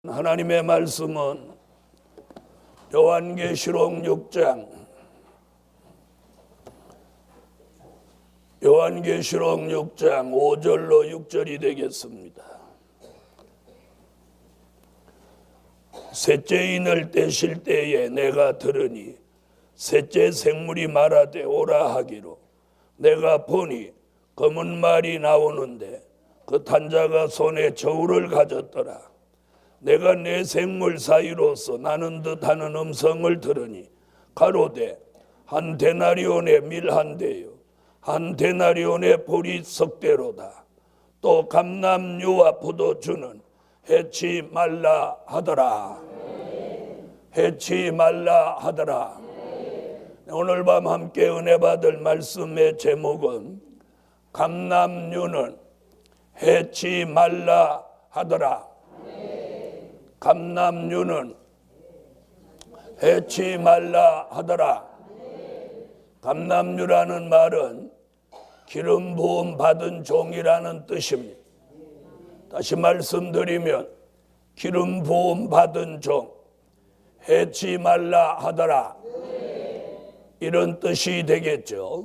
하나님의 말씀은 요한계시록 6장 5절로 6절이 되겠습니다. 셋째 인을 떼실 때에 내가 들으니 셋째 생물이 말하되 오라 하기로 내가 보니 검은 말이 나오는데 그 탄자가 손에 저울을 가졌더라. 내가 네 생물 사이로서 나는 듯하는 음성을 들으니 가로되 한 데나리온의 밀 한 대요 한 데나리온의 보리 석대로다. 또 감람유와 포도주는 해치 말라 하더라. 해치 말라 하더라. 오늘 밤 함께 은혜 받을 말씀의 제목은 감람유는 해치 말라 하더라. 감람유는 해치 말라 하더라. 감람유라는 말은 기름 부음 받은 종이라는 뜻입니다. 다시 말씀드리면 기름 부음 받은 종, 해치 말라 하더라, 이런 뜻이 되겠죠.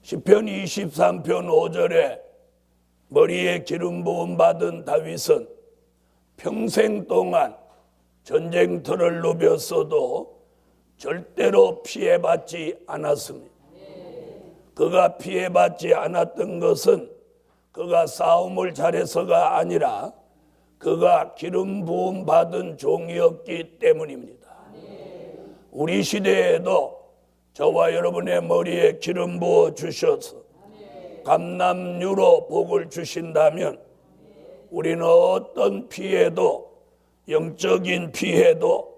시편 23편 5절에 머리에 기름 부음 받은 다윗은 평생 동안 전쟁터를 누볐어도 절대로 피해받지 않았습니다. 그가 피해받지 않았던 것은 그가 싸움을 잘해서가 아니라 그가 기름 부음 받은 종이었기 때문입니다. 우리 시대에도 저와 여러분의 머리에 기름 부어 주셔서 감람유로 복을 주신다면 우리는 어떤 피해도, 영적인 피해도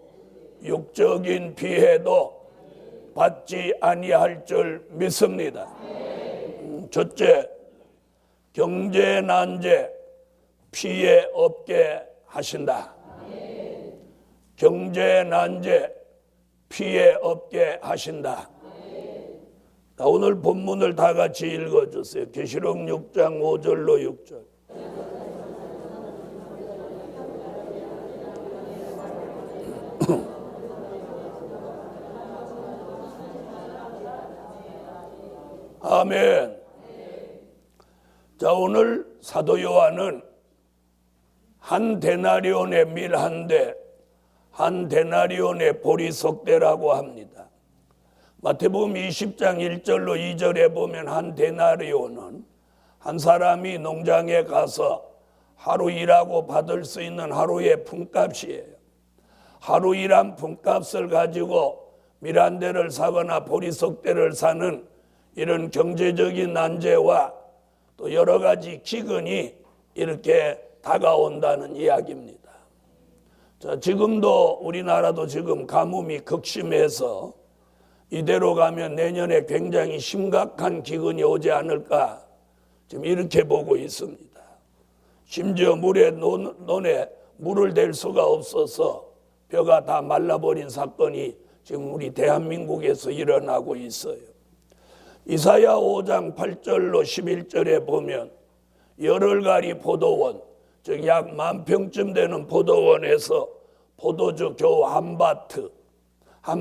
육적인 피해도 받지 아니할 줄 믿습니다. 첫째, 경제 난제 피해 없게 하신다. 경제 난제 피해 없게 하신다. 오늘 본문을 다 같이 읽어주세요. 계시록 6장 5절로 6절. 아멘. 자, 오늘 사도 요한은 한 데나리온의 밀 한 대, 한 데나리온의 보리 석대라고 합니다. 마태복음 20장 1절로 2절에 보면 한 데나리온은 한 사람이 농장에 가서 하루 일하고 받을 수 있는 하루의 품값이에요. 하루 일한 품값을 가지고 밀 한 대를 사거나 보리 석대를 사는 이런 경제적인 난제와 또 여러 가지 기근이 이렇게 다가온다는 이야기입니다. 자, 지금도 우리나라도 지금 가뭄이 극심해서 이대로 가면 내년에 굉장히 심각한 기근이 오지 않을까 지금 이렇게 보고 있습니다. 심지어 논에 물을 댈 수가 없어서 벼가 다 말라버린 사건이 지금 우리 대한민국에서 일어나고 있어요. 이사야 5장 8절로 11절에 보면 열흘가리 포도원, 즉 약 10,000평쯤 되는 포도원에서 포도주 겨우 한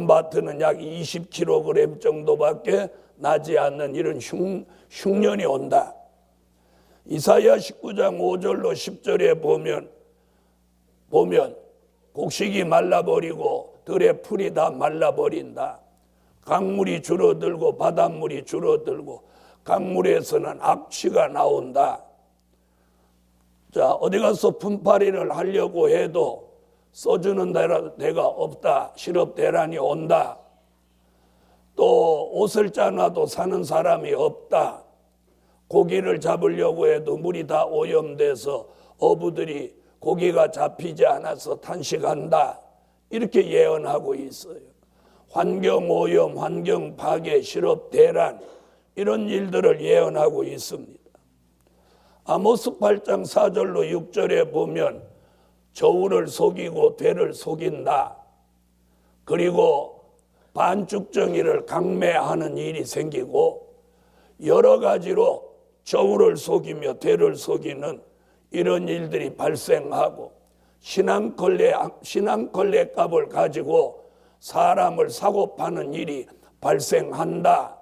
바트는 약 20kg 정도밖에 나지 않는 이런 흉년이 온다. 이사야 19장 5절로 10절에 보면 곡식이 말라버리고 들의 풀이 다 말라버린다. 강물이 줄어들고 바닷물이 줄어들고 강물에서는 악취가 나온다. 자, 어디 가서 분파리를 하려고 해도 써주는 데가 없다. 실업 대란이 온다. 또 옷을 짜놔도 사는 사람이 없다. 고기를 잡으려고 해도 물이 다 오염돼서 어부들이 고기가 잡히지 않아서 탄식한다. 이렇게 예언하고 있어요. 환경오염, 환경파괴, 실업 대란 이런 일들을 예언하고 있습니다. 아모스 8장 4절로 6절에 보면 저울을 속이고 되를 속인다. 그리고 반죽정이를 강매하는 일이 생기고 여러 가지로 저울을 속이며 되를 속이는 이런 일들이 발생하고 신앙걸레 값을 가지고 사람을 사고 파는 일이 발생한다.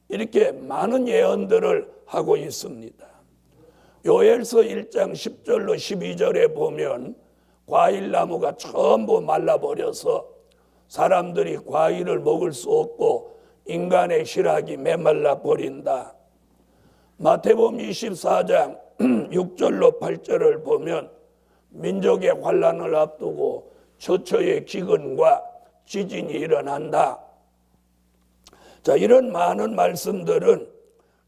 이렇게 많은 예언들을 하고 있습니다. 요엘서 1장 10절로 12절에 보면 과일나무가 전부 말라버려서 사람들이 과일을 먹을 수 없고 인간의 실학이 메말라 버린다. 마태복음 24장 6절로 8절을 보면 민족의 환난을 앞두고 처처의 기근과 지진이 일어난다. 자, 이런 많은 말씀들은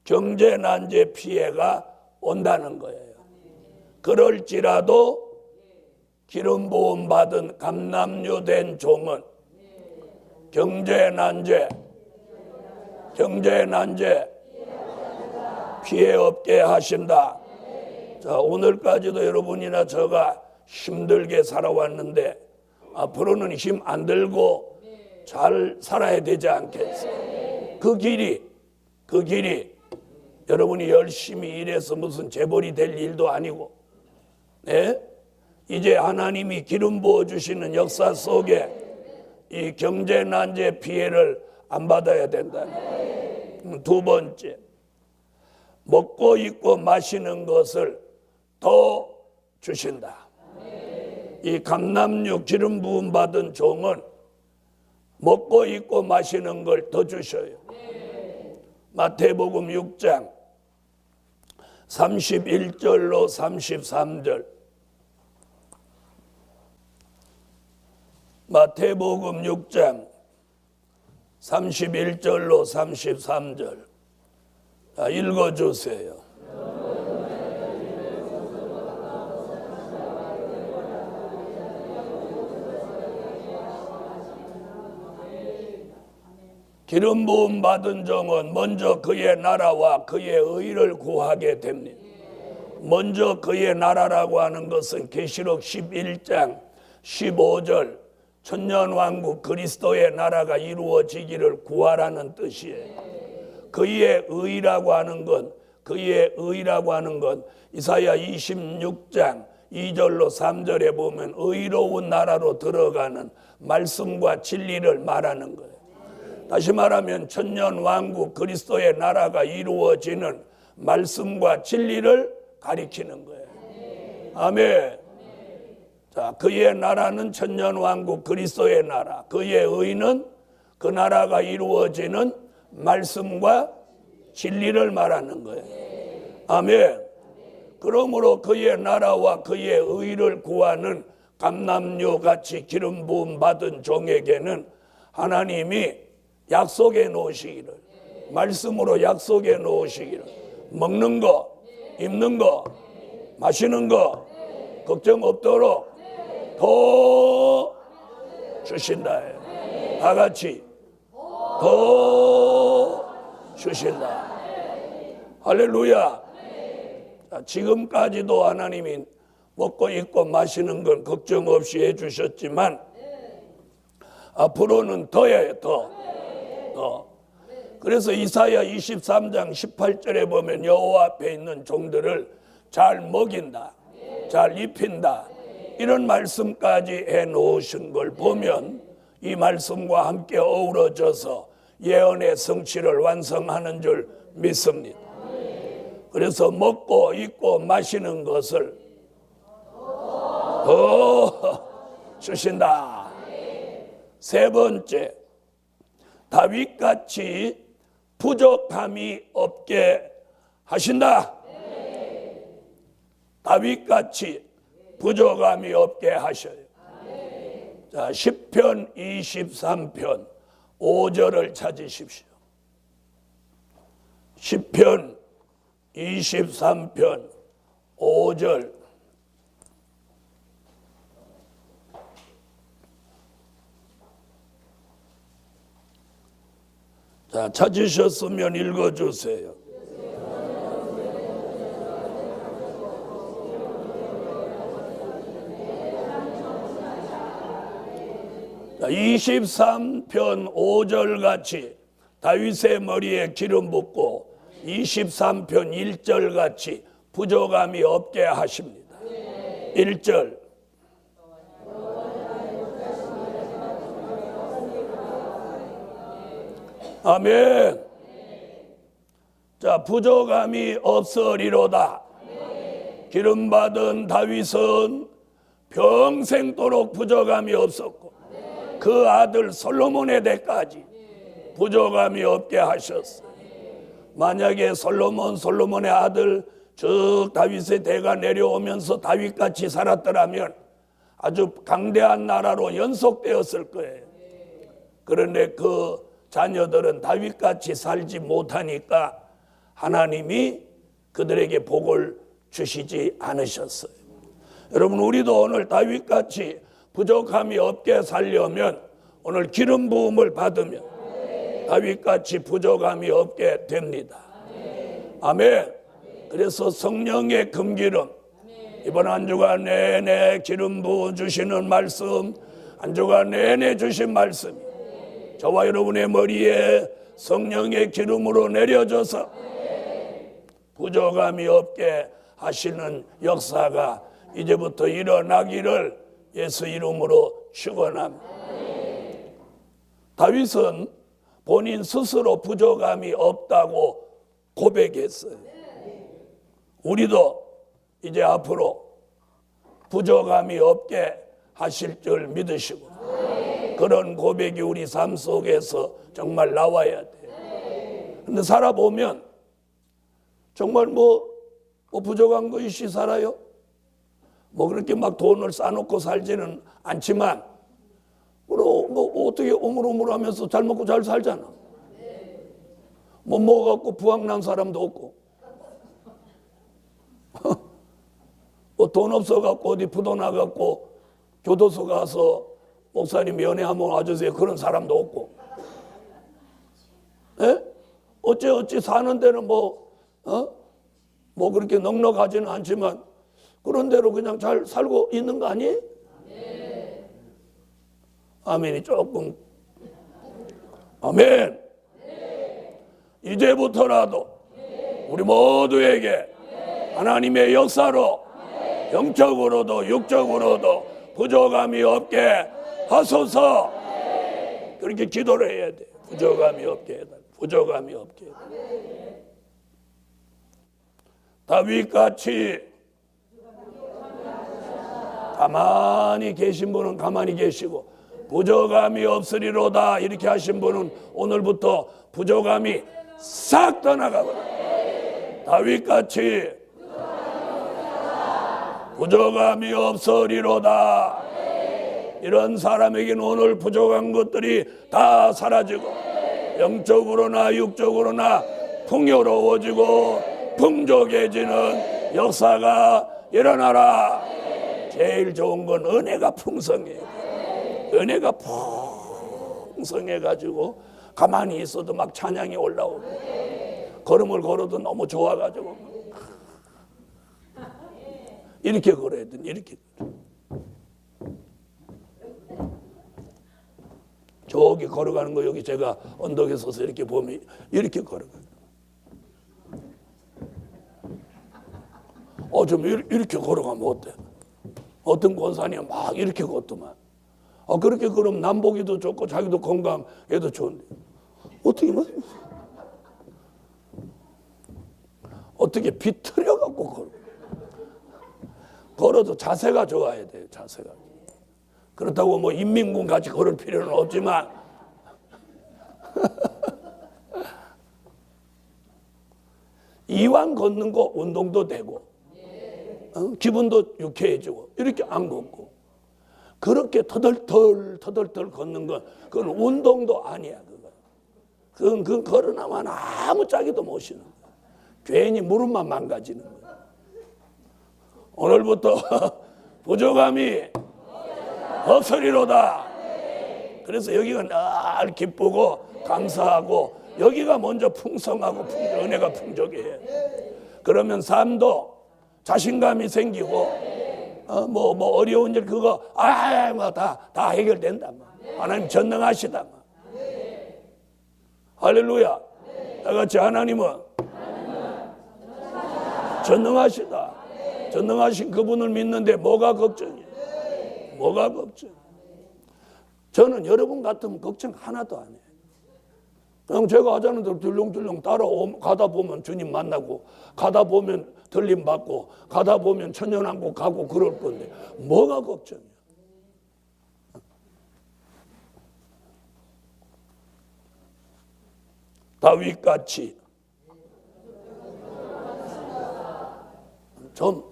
경제 난제 피해가 온다는 거예요. 그럴지라도 기름 부음 받은 감남유된 종은 경제 난제 피해 없게 하신다. 자, 오늘까지도 여러분이나 저가 힘들게 살아왔는데 앞으로는 힘 안 들고 잘 살아야 되지 않겠어요? 그 길이 여러분이 열심히 일해서 무슨 재벌이 될 일도 아니고, 네? 이제 하나님이 기름 부어주시는 역사 속에 이 경제 난제 피해를 안 받아야 된다는 거예요. 두 번째, 먹고 입고 마시는 것을 더 주신다. 이 감남유 기름 부음 받은 종은 먹고 입고 마시는 걸 더 주셔요. 마태복음 6장 31절로 33절. 마태복음 6장 31절로 33절. 읽어주세요. 기름 부음 받은 종은 먼저 그의 나라와 그의 의를 구하게 됩니다. 먼저 그의 나라라고 하는 것은 계시록 11장 15절 천년왕국 그리스도의 나라가 이루어지기를 구하라는 뜻이에요. 그의 의라고 하는 건 이사야 26장 2절로 3절에 보면 의로운 나라로 들어가는 말씀과 진리를 말하는 거예요. 다시 말하면 천년왕국 그리스도의 나라가 이루어지는 말씀과 진리를 가리키는 거예요. 아멘. 자, 그의 나라는 천년왕국 그리스도의 나라, 그의 의는 그 나라가 이루어지는 말씀과 진리를 말하는 거예요. 아멘. 그러므로 그의 나라와 그의 의를 구하는 감람류 같이 기름 부음 받은 종에게는 하나님이 약속해 놓으시기를, 말씀으로 약속해 놓으시기를, 먹는 거, 입는 거, 마시는 거 걱정 없도록 더 주신다. 다 같이 더 주신다. 할렐루야. 자, 지금까지도 하나님이 먹고 입고 마시는 건 걱정 없이 해주셨지만 앞으로는 더해요. 더. 그래서 이사야 23장 18절에 보면 여호와 앞에 있는 종들을 잘 먹인다, 잘 입힌다, 이런 말씀까지 해놓으신 걸 보면 이 말씀과 함께 어우러져서 예언의 성취를 완성하는 줄 믿습니다. 그래서 먹고 입고 마시는 것을 더 주신다. 세 번째, 다윗같이 부족함이 없게 하신다. 다윗같이 부족함이 없게 하셔요. 자, 시편 23편 5절을 찾으십시오. 시편 23편 5절. 자, 찾으셨으면 읽어주세요. 자, 23편 5절 같이 다윗의 머리에 기름 붓고 23편 1절 같이 부족함이 없게 하십니다. 1절 아멘. 자, 부족함이 없으리로다. 기름 받은 다윗은 평생도록 부족함이 없었고 그 아들 솔로몬의 때까지 부족함이 없게 하셨어요. 만약에 솔로몬의 아들 즉 다윗의 대가 내려오면서 다윗같이 살았더라면 아주 강대한 나라로 연속되었을 거예요. 그런데 그 자녀들은 다윗같이 살지 못하니까 하나님이 그들에게 복을 주시지 않으셨어요. 여러분, 우리도 오늘 다윗같이 부족함이 없게 살려면 오늘 기름 부음을 받으면 다윗같이 부족함이 없게 됩니다. 아멘. 그래서 성령의 금기름, 이번 한 주간 내내 기름 부어 주시는 말씀, 한 주간 내내 주신 말씀이 저와 여러분의 머리에 성령의 기름으로 내려져서 부족함이 없게 하시는 역사가 이제부터 일어나기를 예수 이름으로 축원합니다. 다윗은 본인 스스로 부족함이 없다고 고백했어요. 우리도 이제 앞으로 부족함이 없게 하실 줄 믿으시고 그런 고백이 우리 삶 속에서 정말 나와야 돼요. 근데 살아보면 정말 뭐 부족한 거 있이 살아요? 뭐 그렇게 막 돈을 쌓아놓고 살지는 않지만 뭐 어떻게 오물오물하면서 잘 먹고 잘 살잖아. 뭐 먹어갖고 부학난 사람도 없고 뭐 돈 없어갖고 어디 부도 나갖고 교도소 가서 목사님 연애하면 와주세요 그런 사람도 없고. 예? 어찌 사는 데는 뭐 그렇게 넉넉하지는 않지만 그런 대로 그냥 잘 살고 있는 거 아니에요? 네. 아멘이 조금. 아멘. 네. 이제부터라도 우리 모두에게 하나님의 역사로 영적으로도 육적으로도 부족함이 없게 하소서. 그렇게 기도를 해야 돼. 부족함이 없게 해달라. 부족함이 없게 해달라. 다윗같이 가만히 계신 분은 가만히 계시고 부족함이 없으리로다 이렇게 하신 분은 오늘부터 부족함이 싹 떠나가버려. 다윗같이 부족함이 없으리로다. 이런 사람에게는 오늘 부족한 것들이 다 사라지고 영적으로나 육적으로나 풍요로워지고 풍족해지는 역사가 일어나라. 제일 좋은 건 은혜가 풍성해요. 은혜가 풍성해가지고 가만히 있어도 막 찬양이 올라오고 걸음을 걸어도 너무 좋아가지고 이렇게 걸어야 돼. 이렇게. 저기 걸어가는 거 여기 제가 언덕에 서서 이렇게 보면 이렇게 걸어가요. 좀 이렇게 걸어가면 어때? 어떤 권사님 막 이렇게 걷더만. 그렇게 그럼 남보기도 좋고 자기도 건강에도 좋은데 어떻게 비틀어 갖고 걸어도 자세가 좋아야 돼요. 자세가. 그렇다고 뭐 인민군 같이 걸을 필요는 없지만 이왕 걷는 거 운동도 되고 기분도 유쾌해지고 이렇게 안 걷고 그렇게 터덜덜 걷는 건 그건 운동도 아니야. 그건 걸어나면 아무 짝에도 못 쉬는 거야. 괜히 무릎만 망가지는 거야. 오늘부터 부족함이 없으리로다. 그래서 여기가 늘 기쁘고 감사하고 여기가 먼저 풍성하고 은혜가 풍족해. 그러면 삶도 자신감이 생기고 뭐 어려운 일 그거 다 해결된다. 하나님 전능하시다. 할렐루야. 다 같이 하나님은 전능하시다. 전능하신 그분을 믿는데 뭐가 걱정이에요? 뭐가 걱정? 저는 여러분 같으면 걱정 하나도 안 해요. 그냥 제가 하자는 대로 들렁들렁 가다 보면 주님 만나고, 가다 보면 들림 받고, 가다 보면 천년왕국 가고 그럴 건데 뭐가 걱정이야? 다윗같이 좀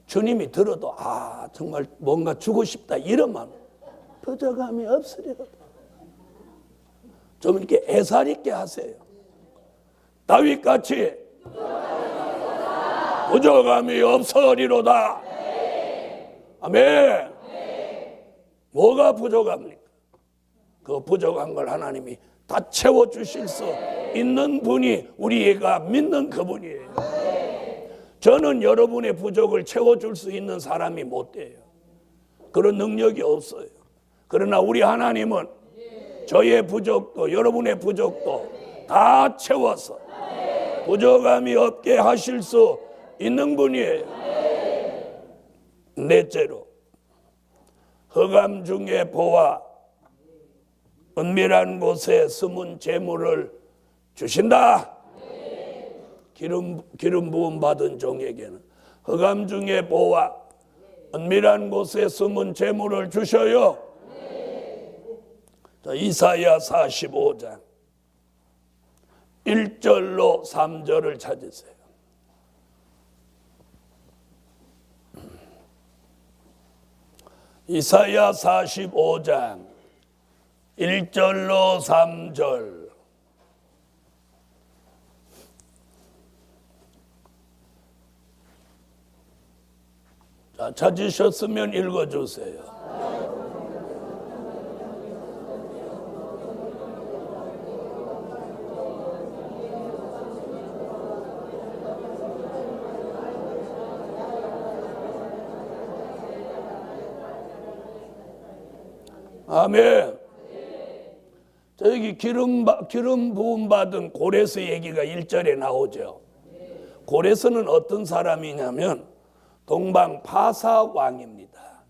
주님이 들어도 정말 뭔가 주고 싶다 이러면 부족함이 없으리로다. 좀 이렇게 애살 있게 하세요. 다윗같이 부족함이 없으리로다. 아멘. 뭐가 부족합니까? 그 부족한 걸 하나님이 다 채워주실 수 있는 분이 우리가 믿는 그분이에요. 저는 여러분의 부족을 채워줄 수 있는 사람이 못 돼요. 그런 능력이 없어요. 그러나 우리 하나님은 저의 부족도 여러분의 부족도 다 채워서 부족함이 없게 하실 수 있는 분이에요. 넷째로, 흑암 중에 보아 은밀한 곳에 숨은 재물을 주신다. 기름 부음 받은 종에게는 흑암 중에 보아 은밀한 곳에 숨은 재물을 주셔요. 자, 이사야 45장 1절로 3절을 찾으세요. 이사야 45장 1절로 3절. 자, 찾으셨으면 읽어주세요. 아멘. 자, 여기 기름 부음 받은 고레스 얘기가 1절에 나오죠. 고레스는 어떤 사람이냐면 동방 파사 왕입니다.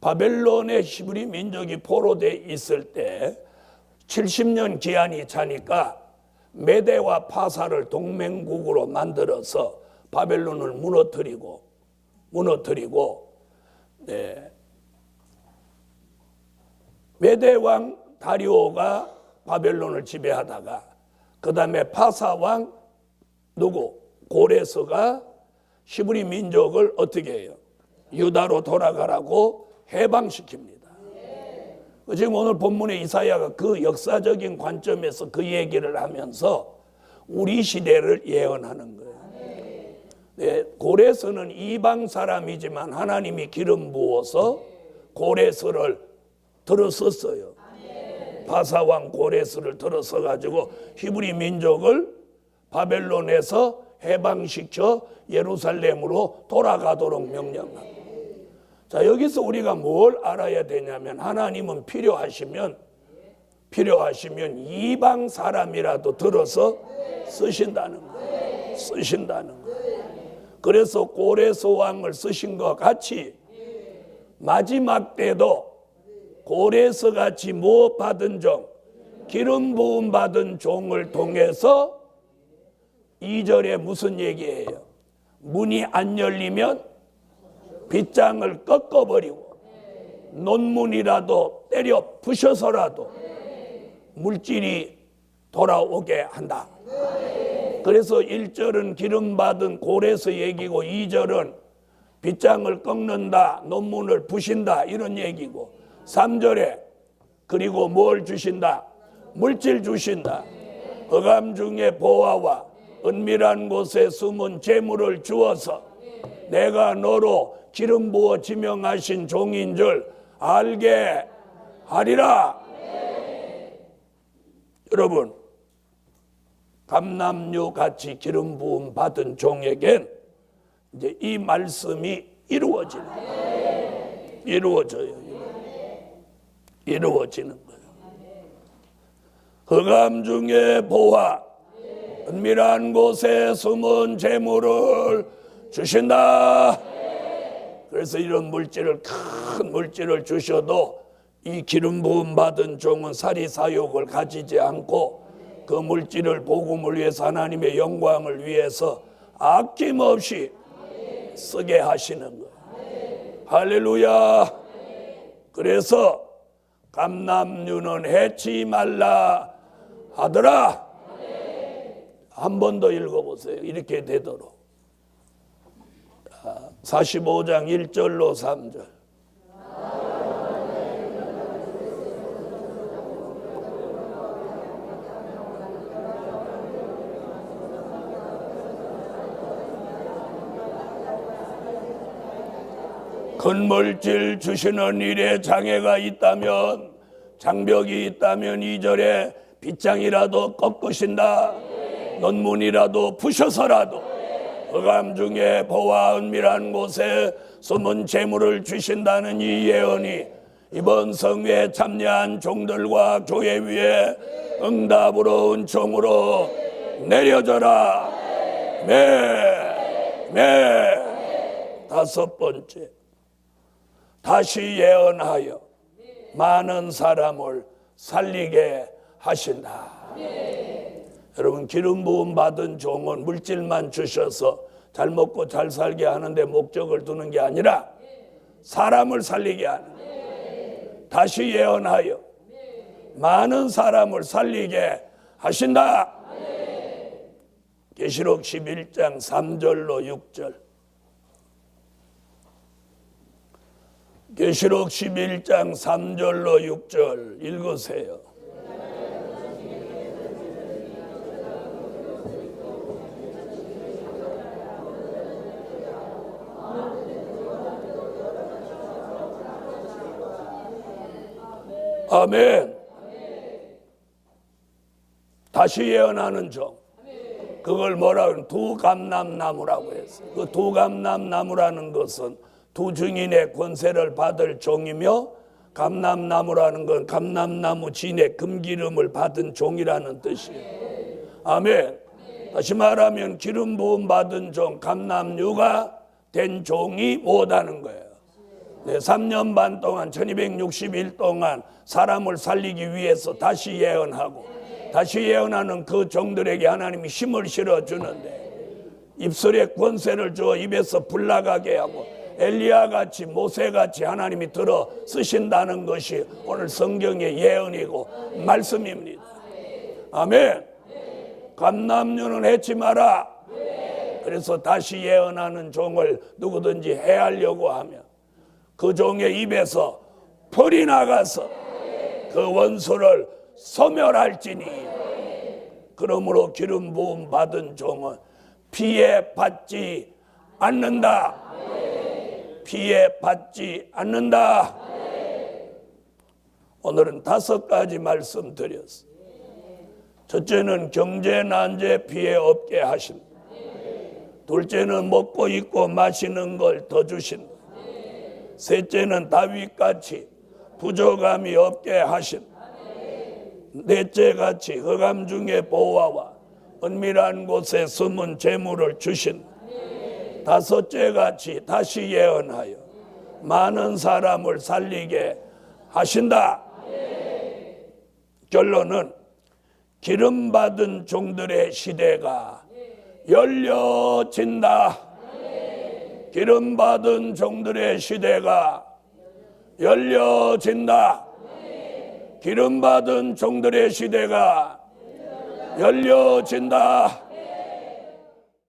바벨론의 히브리 민족이 포로돼 있을 때 70년 기한이 차니까 메대와 파사를 동맹국으로 만들어서 바벨론을 무너뜨리고 메대 왕 다리오가 바벨론을 지배하다가 그 다음에 파사 왕 고레스가 히브리 민족을 어떻게 해요? 유다로 돌아가라고 해방시킵니다. 지금 오늘 본문의 이사야가 그 역사적인 관점에서 그 얘기를 하면서 우리 시대를 예언하는 거예요. 네, 고레스는 이방 사람이지만 하나님이 기름 부어서 고레스를 들어섰어요. 바사왕 고레스를 들어서 가지고 히브리 민족을 바벨론에서 해방시켜 예루살렘으로 돌아가도록 명령합니다. 자, 여기서 우리가 뭘 알아야 되냐면 하나님은 필요하시면 이방 사람이라도 들어서 쓰신다는 거예요. 그래서 고레스 왕을 쓰신 것 같이 마지막 때도 고레스 같이 무엇 받은 종, 기름 부음 받은 종을 통해서 2절에 무슨 얘기예요? 문이 안 열리면 빗장을 꺾어버리고 논문이라도 때려 부셔서라도 물질이 돌아오게 한다. 그래서 1절은 기름 받은 고레스 얘기고 2절은 빗장을 꺾는다, 논문을 부신다 이런 얘기고 3절에 그리고 뭘 주신다? 물질 주신다. 흑암 중에 보아와 은밀한 곳에 숨은 재물을 주어서 내가 너로 기름 부어 지명하신 종인 줄 알게 하리라. 여러분, 감람류 같이 기름 부음 받은 종에겐 이제 이 말씀이 이루어지는 거예요. 흑암 중에 보아 은밀한 곳에 숨은 재물을 주신다. 그래서 이런 큰 물질을 주셔도 이 기름 부음 받은 종은 사리 사욕을 가지지 않고 그 물질을 복음을 위해서 하나님의 영광을 위해서 아낌없이 쓰게 하시는 거예요. 할렐루야. 그래서 감남류는 해치 말라 하더라. 한 번 더 읽어보세요. 이렇게 되도록. 45장 1절로 3절. 큰 물질 주시는 일에 장애가 있다면, 장벽이 있다면 2절에 빗장이라도 꺾으신다. 논문이라도 부셔서라도 흑암 중에 보화 은밀한 곳에 숨은 재물을 주신다는 이 예언이 이번 성회에 참여한 종들과 교회 위에 응답으로 은총으로 내려져라. 다섯 번째, 다시 예언하여 많은 사람을 살리게 하신다. 여러분, 기름 부음 받은 종은 물질만 주셔서 잘 먹고 잘 살게 하는데 목적을 두는 게 아니라 사람을 살리게 하는, 다시 예언하여 많은 사람을 살리게 하신다. 계시록 11장 3절로 6절. 계시록 11장 3절로 6절 읽으세요. 아멘. 다시 예언하는 종. 그걸 뭐라고 하면 두감람나무라고 했어요. 그 두감람나무라는 것은 두 증인의 권세를 받을 종이며, 감람나무라는 건 감람나무 진의 금기름을 받은 종이라는 뜻이에요. 아멘. 다시 말하면 기름 부음 받은 종, 감람류가 된 종이 못하는 거예요. 3년 반 동안 1260일 동안 사람을 살리기 위해서 다시 예언하고, 다시 예언하는 그 종들에게 하나님이 힘을 실어주는데 입술에 권세를 주어 입에서 불 나가게 하고 엘리야같이 모세같이 하나님이 들어 쓰신다는 것이 오늘 성경의 예언이고 말씀입니다. 아멘. 감람류는 해치 마라. 그래서 다시 예언하는 종을 누구든지 해하려고 하면 그 종의 입에서 불이 나가서 그 원수를 소멸할지니. 그러므로 기름 부음 받은 종은 피해 받지 않는다. 피해 받지 않는다. 오늘은 5가지 말씀드렸어요. 첫째는 경제 난제 피해 없게 하신다. 둘째는 먹고 입고 마시는 걸 더 주신다. 셋째는 다윗같이 부족함이 없게 하신다. 넷째같이 흑암 중에 보화와 은밀한 곳에 숨은 재물을 주신다. 다섯째같이 다시 예언하여 많은 사람을 살리게 하신다. 결론은 기름 받은 종들의 시대가 열려진다. 기름 받은 종들의 시대가 열려진다. 기름 받은 종들의 시대가 열려진다.